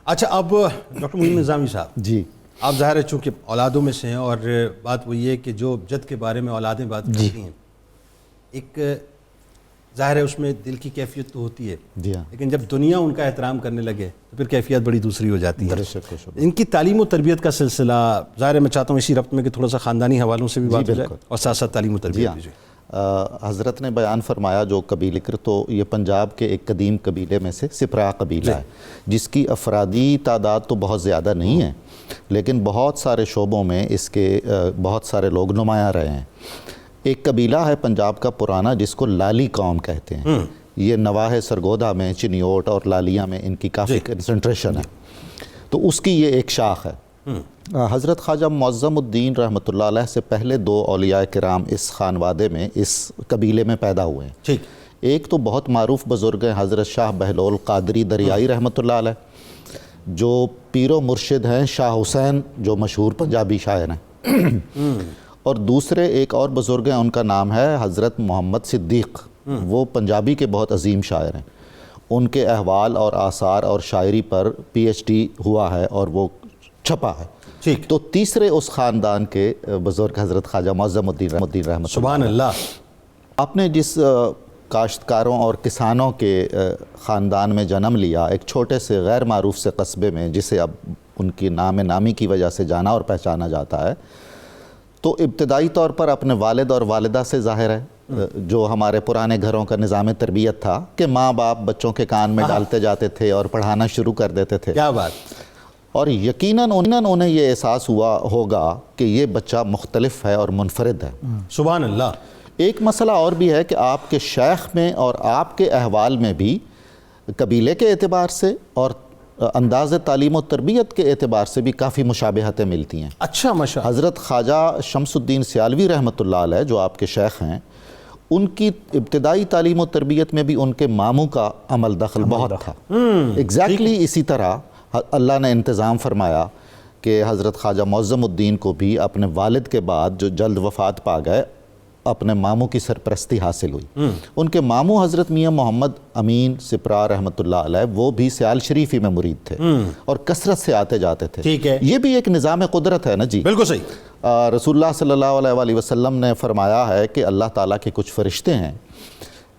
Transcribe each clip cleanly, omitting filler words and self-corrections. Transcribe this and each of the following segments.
اچھا اب ڈاکٹر معین نظامی صاحب جی، آپ ظاہر ہے چونکہ اولادوں میں سے ہیں اور بات وہ یہ ہے کہ جو جد کے بارے میں اولادیں بات کرتی ہیں ایک ظاہر ہے اس میں دل کی کیفیت تو ہوتی ہے، جی ہاں، لیکن جب دنیا ان کا احترام کرنے لگے تو پھر کیفیت بڑی دوسری ہو جاتی ہے۔ شکر ان کی تعلیم و تربیت کا سلسلہ ظاہر ہے میں چاہتا ہوں اسی ربط میں کہ تھوڑا سا خاندانی حوالوں سے بھی بات ہو جائے اور ساتھ ساتھ تعلیم و تربیت بھی جو ہے۔ حضرت نے بیان فرمایا جو قبیلے تو یہ پنجاب کے ایک قدیم قبیلے میں سے سپرا قبیلہ ہے، جس کی افرادی تعداد تو بہت زیادہ نہیں ہے، لیکن بہت سارے شعبوں میں اس کے بہت سارے لوگ نمایاں رہے ہیں۔ ایک قبیلہ ہے پنجاب کا پرانا جس کو لالی قوم کہتے ہیں، یہ نواح سرگودا میں، چنیوٹ اور لالیاں میں ان کی کافی کنسنٹریشن ہے، تو اس کی یہ ایک شاخ ہے۔ حضرت خواجہ معظم الدین رحمۃ اللہ علیہ سے پہلے دو اولیاء کرام اس خانوادے میں، اس قبیلے میں پیدا ہوئے ہیں۔ ایک تو بہت معروف بزرگ ہیں حضرت شاہ بہلول قادری دریائی رحمۃ اللہ علیہ، جو پیر و مرشد ہیں شاہ حسین جو مشہور پنجابی شاعر ہیں، اور دوسرے ایک اور بزرگ ہیں ان کا نام ہے حضرت محمد صدیق، وہ پنجابی کے بہت عظیم شاعر ہیں۔ ان کے احوال اور آثار اور شاعری پر PhD ہوا ہے اور وہ چھپا ہے۔ تو تیسرے اس خاندان کے بزرگ حضرت خواجہ معظم الدین رحمۃ اللہ۔ سبحان اللہ۔ آپ نے جس کاشتکاروں اور کسانوں کے خاندان میں جنم لیا، ایک چھوٹے سے غیر معروف سے قصبے میں، جسے اب ان کی نامی کی وجہ سے جانا اور پہچانا جاتا ہے، تو ابتدائی طور پر اپنے والد اور والدہ سے ظاہر ہے، جو ہمارے پرانے گھروں کا نظام تربیت تھا کہ ماں باپ بچوں کے کان میں ڈالتے جاتے تھے اور پڑھانا شروع کر دیتے تھے۔ کیا بات! اور یقیناً انہیں یہ احساس ہوا ہوگا کہ یہ بچہ مختلف ہے اور منفرد ہے۔ سبحان اللہ۔ ایک مسئلہ اور بھی ہے کہ آپ کے شیخ میں اور آپ کے احوال میں بھی قبیلے کے اعتبار سے اور انداز تعلیم و تربیت کے اعتبار سے بھی کافی مشابہتیں ملتی ہیں۔ اچھا ماشاء اللہ۔ حضرت خواجہ شمس الدین سیالوی رحمۃ اللہ علیہ جو آپ کے شیخ ہیں، ان کی ابتدائی تعلیم و تربیت میں بھی ان کے ماموں کا عمل دخل بہت تھا۔ ایگزیکٹلی اسی طرح اللہ نے انتظام فرمایا کہ حضرت خواجہ معظم الدین کو بھی اپنے والد کے بعد جو جلد وفات پا گئے، اپنے ماموں کی سرپرستی حاصل ہوئی۔ ان کے ماموں حضرت میاں محمد امین سپرا رحمۃ اللہ علیہ، وہ بھی سیال شریفی میں مرید تھے اور کثرت سے آتے جاتے تھے۔ یہ بھی ایک نظام قدرت ہے نا جی۔ بالکل صحیح۔ رسول اللہ صلی اللہ علیہ وآلہ وسلم نے فرمایا ہے کہ اللہ تعالیٰ کے کچھ فرشتے ہیں،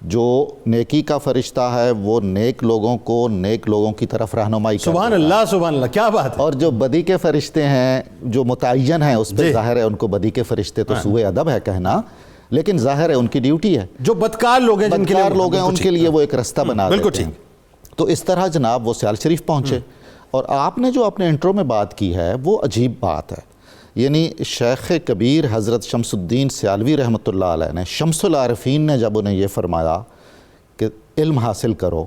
جو نیکی کا فرشتہ ہے وہ نیک لوگوں کو نیک لوگوں کی طرف رہنمائی کرتا ہے۔ سبحان اللہ، سبحان اللہ، کیا بات ہے۔ اور جو بدی کے فرشتے ہیں جو متعین ہیں، اس پہ ظاہر ہے ان کو بدی کے فرشتے تو سوء ادب ہے کہنا، لیکن ظاہر ہے ان کی ڈیوٹی ہے۔ جو بدکار لوگ ہیں، جن کے لیے ان کے لیے وہ ایک رستہ بنا دیتے ہیں۔ تو اس طرح جناب وہ سیال شریف پہنچے، اور آپ نے جو اپنے انٹرو میں بات کی ہے وہ عجیب بات ہے، یعنی شیخ کبیر حضرت شمس الدین سیالوی رحمۃ اللہ علیہ نے، شمس العارفین نے جب انہیں یہ فرمایا کہ علم حاصل کرو،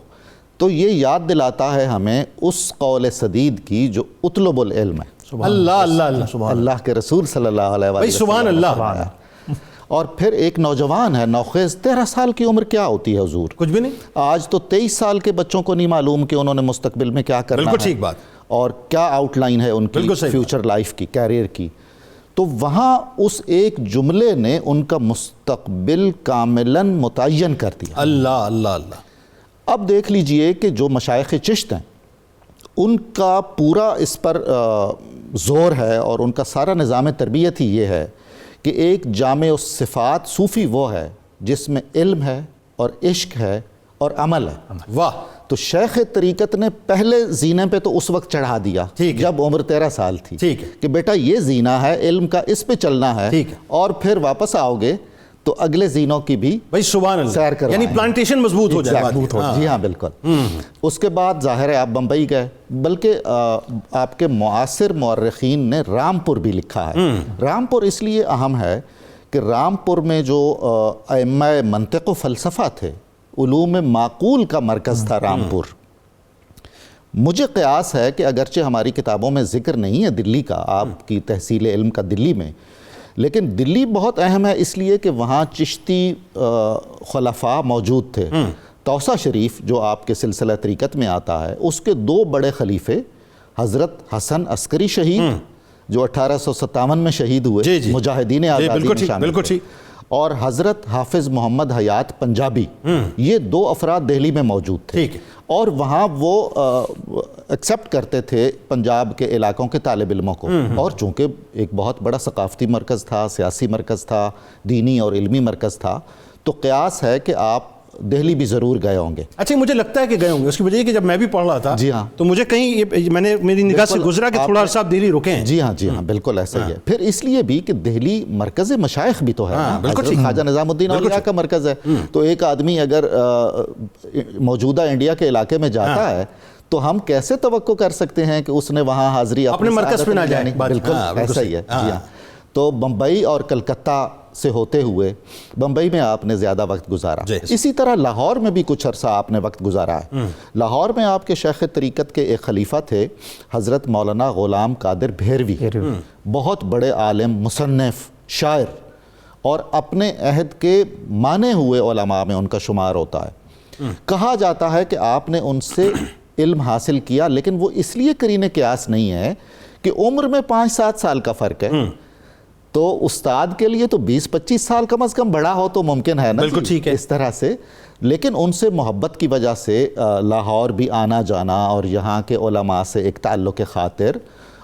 تو یہ یاد دلاتا ہے ہمیں اس قول سدید کی جو اطلب العلم ہے۔ اللہ اللہ اللہ، اللہ کے رسول صلی اللہ علیہ وسلم، سبحان اللہ۔ اور پھر ایک نوجوان ہے نوخیز، 13 سال کی عمر کیا ہوتی ہے حضور؟ کچھ بھی نہیں۔ آج تو 23 سال کے بچوں کو نہیں معلوم کہ انہوں نے مستقبل میں کیا کرنا ہے، بالکل ٹھیک بات، اور کیا آؤٹ لائن ہے ان کی فیوچر لائف کی، کیریئر کی۔ تو وہاں اس ایک جملے نے ان کا مستقبل کاملاً متعین کر دیا۔ اللہ اللہ اللہ۔ اب دیکھ لیجئے کہ جو مشائخ چشت ہیں، ان کا پورا اس پر زور ہے، اور ان کا سارا نظام تربیت ہی یہ ہے کہ ایک جامع الصفات صوفی وہ ہے جس میں علم ہے اور عشق ہے اور عمل ہے۔ واہ! تو شیخ طریقت نے پہلے زینے پہ تو اس وقت چڑھا دیا جب عمر 13 سال تھی کہ بیٹا یہ زینہ ہے، علم کا اس پہ چلنا ہے، اور پھر واپس آؤ گے تو اگلے زینوں کی بھی سبحان اللہ سیر کروائیں، یعنی پلانٹیشن مضبوط ہو جائے۔ جی ہاں بالکل۔ اس کے بعد ظاہر ہے آپ بمبئی گئے، بلکہ آپ کے معاصر مورخین نے رامپور بھی لکھا ہے۔ رامپور اس لیے اہم ہے کہ رامپور میں جو ائمہ منطق و فلسفہ تھے، علوم معقول کا مرکز تھا رامپور۔ مجھے قیاس ہے کہ اگرچہ ہماری کتابوں میں ذکر نہیں ہے دلی کا، آپ کی تحصیل علم کا دلی میں، لیکن دلی بہت اہم ہے اس لیے کہ وہاں چشتی خلفاء موجود تھے۔ توسہ شریف جو آپ کے سلسلہ طریقت میں آتا ہے، اس کے 2 بڑے خلیفے حضرت حسن عسکری شہید جو 1857 میں شہید ہوئے، مجاہدین آزادی میں شامل تھے، اور حضرت حافظ محمد حیات پنجابی، یہ 2 افراد دہلی میں موجود تھے، ٹھیک ہے، اور وہاں وہ ایکسیپٹ کرتے تھے پنجاب کے علاقوں کے طالب علموں کو، اور چونکہ ایک بہت بڑا ثقافتی مرکز تھا، سیاسی مرکز تھا، دینی اور علمی مرکز تھا، تو قیاس ہے کہ آپ دہلی بھی ضرور گئے ہوں گے۔ اچھا مجھے لگتا ہے کہ گئے ہوں گے، اس کی وجہ یہ کہ جب میں بھی پڑھ رہا تھا جی ہاں، تو مجھے کہیں میں نے میری نگاہ سے گزرا کہ تھوڑا عرصہ آپ دہلی رکے ہیں۔ جی ہاں بالکل ایسا ہی ہے۔ پھر اس لیے بھی کہ دہلی مرکز مشائخ بھی تو ہے، حضرت خواجہ نظام الدین اولیاء کا مرکز ہے، تو ایک آدمی اگر موجودہ انڈیا کے علاقے میں جاتا ہے تو ہم کیسے توقع کر سکتے ہیں کہ اس نے وہاں حاضری اپنے مرکز پہ نہ جائے؟ بالکل ایسا ہی ہے، جی ہاں۔ تو بمبئی اور کلکتہ سے ہوتے ہوئے بمبئی میں آپ نے زیادہ وقت گزارا، اسی طرح لاہور میں بھی کچھ عرصہ آپ نے وقت گزارا ہے۔ لاہور میں آپ کے شیخ طریقت کے ایک خلیفہ تھے حضرت مولانا غلام قادر بھیروی، بہت بڑے عالم، مصنف، شاعر، اور اپنے عہد کے مانے ہوئے علماء میں ان کا شمار ہوتا ہے۔ کہا جاتا ہے کہ آپ نے ان سے علم حاصل کیا، لیکن وہ اس لیے قرین قیاس نہیں ہے کہ عمر میں 5-7 سال کا فرق ہے، تو استاد کے لیے تو 20-25 سال کم از کم بڑا ہو تو ممکن ہے نا، بالکل ٹھیک ہے اس طرح سے، لیکن ان سے محبت کی وجہ سے لاہور بھی آنا جانا اور یہاں کے علماء سے ایک تعلق خاطر،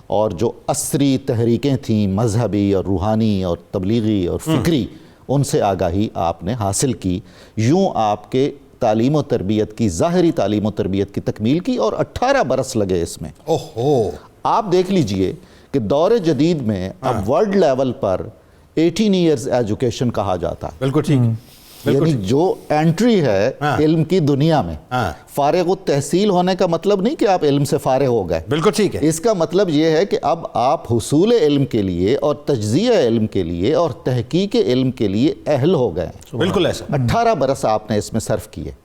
اور جو عصری تحریکیں تھیں مذہبی اور روحانی اور تبلیغی اور فکری، ان سے آگاہی آپ نے حاصل کی۔ یوں آپ کے تعلیم و تربیت کی، ظاہری تعلیم و تربیت کی تکمیل کی، اور 18 برس لگے اس میں۔ آپ دیکھ لیجئے کہ دور جدید میں اب ورلڈ لیول پر 18 ایئرز ایجوکیشن کہا جاتا ہے، بالکل ٹھیک، یعنی جو انٹری ہے علم کی دنیا میں، فارغ التحصیل ہونے کا مطلب نہیں کہ آپ علم سے فارغ ہو گئے، بالکل ٹھیک ہے، اس کا مطلب یہ ہے کہ اب آپ حصول علم کے لیے اور تجزیہ علم کے لیے اور تحقیق علم کے لیے اہل ہو گئے ہیں۔ بالکل ایسا 18 برس آپ نے اس میں صرف کیے۔